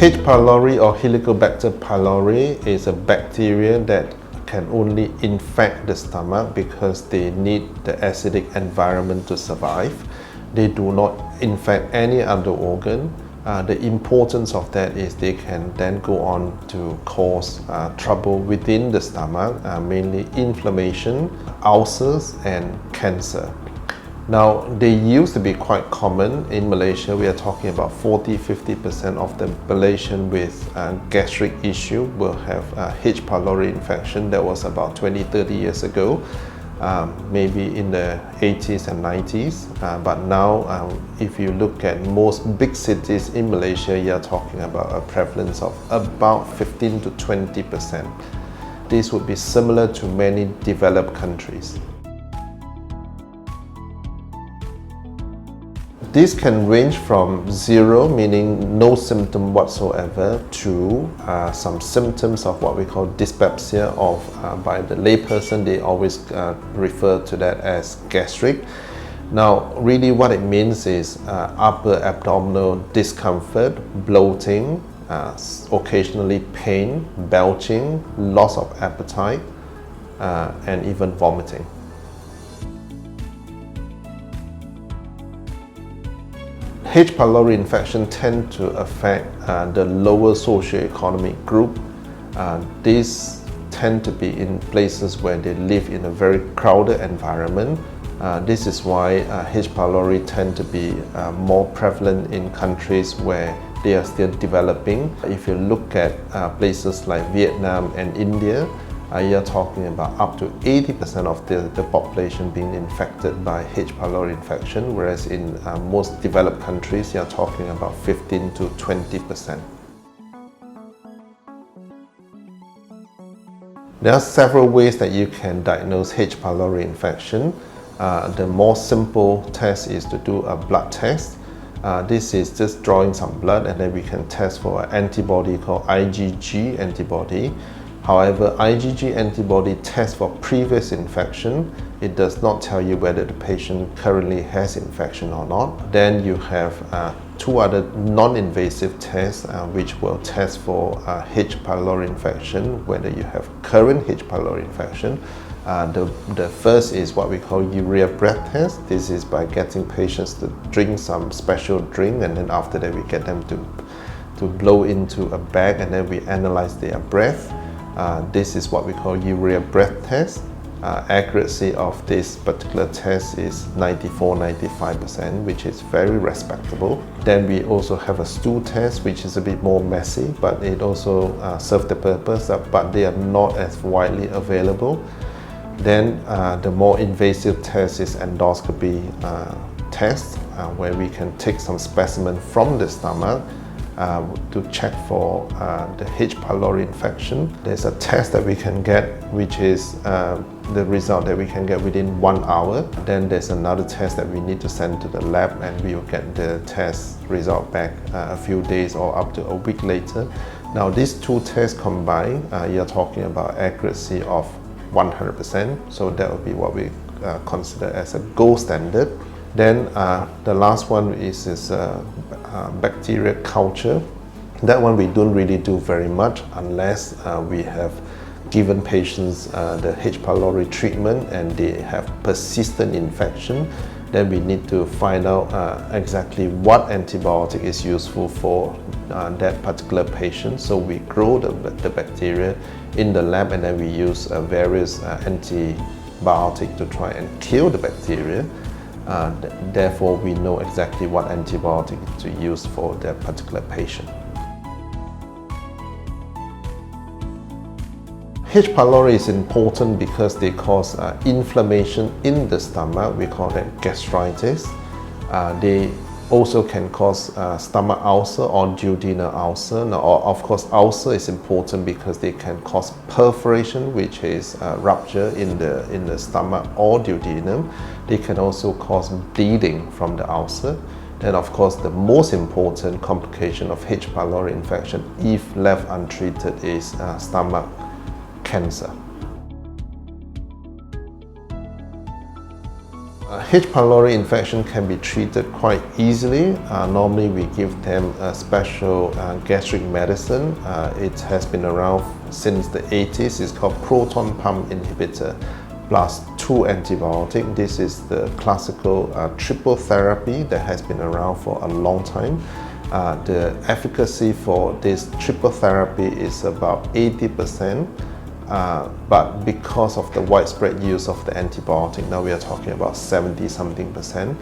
H. pylori or Helicobacter pylori is a bacteria that can only infect the stomach because they need the acidic environment to survive. They do not infect any other organ. The importance of that is they can then go on to cause trouble within the stomach, mainly inflammation, ulcers and cancer. Now, they used to be quite common in Malaysia. We are talking about 40-50% of the Malaysian with gastric issue will have H. pylori infection. That was about 20-30 years ago, maybe in the 80s and 90s. But now, if you look at most big cities in Malaysia, you're talking about a prevalence of about 15-20%. This would be similar to many developed countries. This can range from 0, meaning no symptom whatsoever, to some symptoms of what we call dyspepsia, or by the layperson, they always refer to that as gastric. Now, really what it means is upper abdominal discomfort, bloating, occasionally pain, belching, loss of appetite, and even vomiting. H. pylori infection tend to affect the lower socioeconomic group. These tend to be in places where they live in a very crowded environment. This is why H. pylori tend to be more prevalent in countries where they are still developing. If you look at places like Vietnam and India, you're talking about up to 80% of the population being infected by H. pylori infection, whereas in most developed countries, you're talking about 15-20%. There are several ways that you can diagnose H. pylori infection. The more simple test is to do a blood test. This is just drawing some blood, and then we can test for an antibody called IgG antibody. However, IgG antibody tests for previous infection. It does not tell you whether the patient currently has infection or not. Then you have two other non-invasive tests which will test for H. pylori infection, whether you have current H. pylori infection. The first is what we call urea breath test. This is by getting patients to drink some special drink, and then after that we get them to blow into a bag, and then we analyze their breath. This is what we call urea breath test. Accuracy of this particular test is 94-95%, which is very respectable. Then we also have a stool test, which is a bit more messy, but it also serves the purpose, but they are not as widely available. Then the more invasive test is endoscopy test, where we can take some specimen from the stomach to check for the H. pylori infection. There's a test that we can get, which is the result that we can get within 1 hour. Then there's another test that we need to send to the lab, and we will get the test result back a few days or up to a week later. Now, these two tests combined, you're talking about accuracy of 100%. So that would be what we consider as a gold standard. Then the last one is bacteria culture. That one we don't really do very much unless we have given patients the H. pylori treatment and they have persistent infection. Then we need to find out exactly what antibiotic is useful for that particular patient. So we grow the bacteria in the lab, and then we use various antibiotics to try and kill the bacteria. Therefore, we know exactly what antibiotic to use for that particular patient. H. pylori is important because they cause inflammation in the stomach. We call that gastritis. They also can cause stomach ulcer or duodenal ulcer. Now, of course, ulcer is important because they can cause perforation, which is rupture in the stomach or duodenum. They can also cause bleeding from the ulcer. And of course, the most important complication of H. pylori infection, if left untreated, is stomach cancer. H. pylori infection can be treated quite easily. Normally we give them a special gastric medicine. It has been around since the 80s. It's called proton pump inhibitor plus 2 antibiotics. This is the classical triple therapy that has been around for a long time. The efficacy for this triple therapy is about 80%. But because of the widespread use of the antibiotic, now we are talking about 70-something%,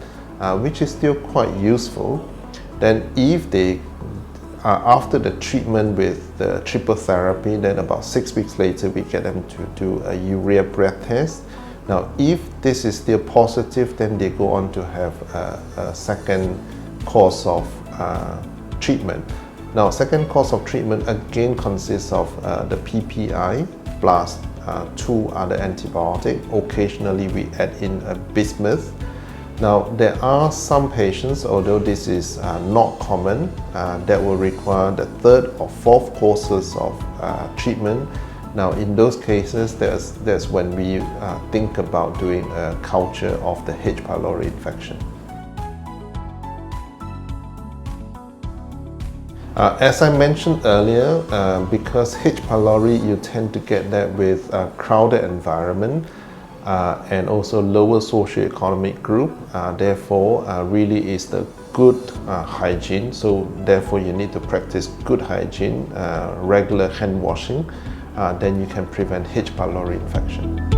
which is still quite useful. Then if they, after the treatment with the triple therapy, then about 6 weeks later we get them to do a urea breath test. Now if this is still positive, then they go on to have a second course of treatment. Now second course of treatment again consists of the PPI plus 2 other antibiotics. Occasionally we add in a bismuth. Now there are some patients, although this is not common, that will require the 3rd or 4th courses of treatment. Now in those cases, that's when we think about doing a culture of the H. pylori infection. As I mentioned earlier, because H. pylori you tend to get that with a crowded environment and also lower socioeconomic group, therefore really is the good hygiene. So therefore you need to practice good hygiene, regular hand washing, then you can prevent H. pylori infection.